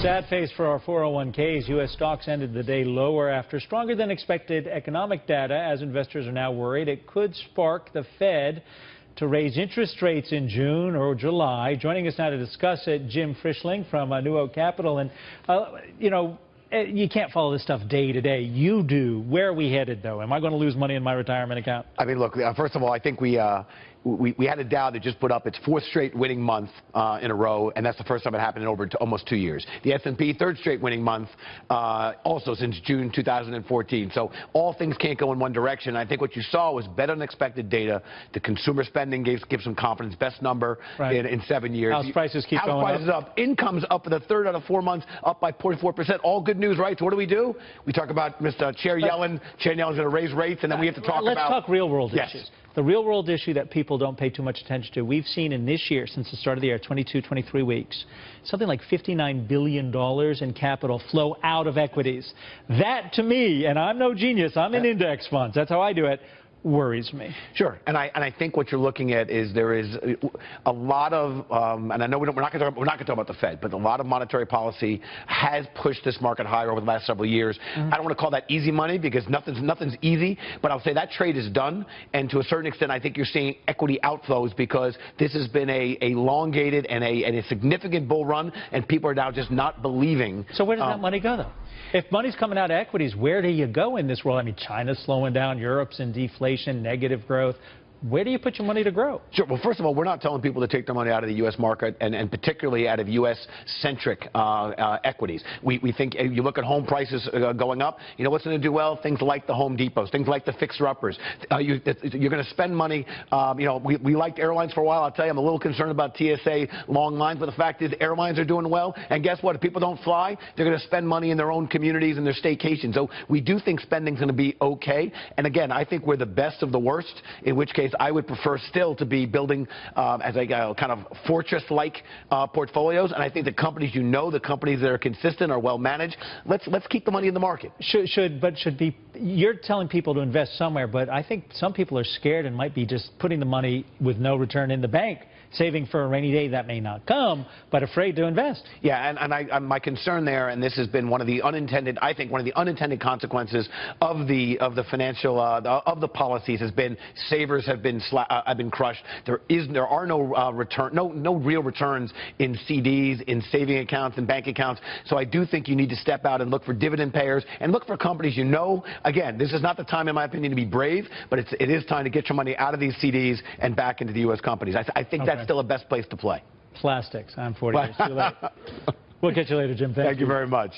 Sad face for our 401ks. U.S. stocks ended the day lower after stronger than expected economic data, as investors are now worried it could spark the Fed to raise interest rates in June or July. Joining us now to discuss it, Jim Frischling from NewOak Capital. And, you can't follow this stuff day to day. You do. Where are we headed, though? Am I going to lose money in my retirement account? I mean, look, first of all, I think we had a Dow that just put up its fourth straight winning month in a row, and that's the first time it happened in over almost 2 years. The S&P, third straight winning month, also since June 2014. So all things can't go in one direction. I think what you saw was better than expected data. The consumer spending gives some confidence, best number in 7 years. House prices keep going up. House prices up. Income's up for the third out of 4 months, up by 0.4%. All good news, right? So what do? We talk about Mr. Chair Yellen. Chair Yellen's going to raise rates, and then we have to talk about... Let's talk real-world issues. The real-world issue that people don't pay too much attention to, we've seen in this year, since the start of the year, 22, 23 weeks, something like $59 billion in capital flow out of equities. That, to me, and I'm no genius, I'm in index funds, that's how I do it, worries me. Sure, and I think what you're looking at is there is a lot of, and I know we're not going to talk about the Fed, but a lot of monetary policy has pushed this market higher over the last several years. I don't want to call that easy money because nothing's easy, but I'll say that trade is done, and to a certain extent, I think you're seeing equity outflows because this has been a elongated and a significant bull run, and people are now just not believing. So where does that money go, though? If money's coming out of equities, where do you go in this world? I mean, China's slowing down, Europe's in deflation, negative growth. Where do you put your money to grow? Sure. Well, first of all, we're not telling people to take their money out of the U.S. market and particularly out of U.S.-centric equities. We think you look at home prices going up, you know what's going to do well? Things like the Home Depots, things like the fixer-uppers. You're going to spend money. We liked airlines for a while. I'll tell you, I'm a little concerned about TSA long lines, but the fact is airlines are doing well. And guess what? If people don't fly, they're going to spend money in their own communities and their staycations. So we do think spending's going to be okay. And again, I think we're the best of the worst, in which case I would prefer still to be building as a kind of fortress-like portfolios, and I think the companies the companies that are consistent are well managed. Let's keep the money in the market. You're telling people to invest somewhere, but I think some people are scared and might be just putting the money with no return in the bank, saving for a rainy day that may not come, but afraid to invest. Yeah, and my concern there, and this has been one of the unintended consequences of the financial of the policies has been savers have been crushed. There are no real returns in CDs, in saving accounts, in bank accounts. So I do think you need to step out and look for dividend payers and look for companies Again, this is not the time, in my opinion, to be brave, but it is time to get your money out of these CDs and back into the U.S. companies. I think that's still the best place to play. Plastics. I'm 40 years too late. We'll catch you later, Jim. Thank you very much.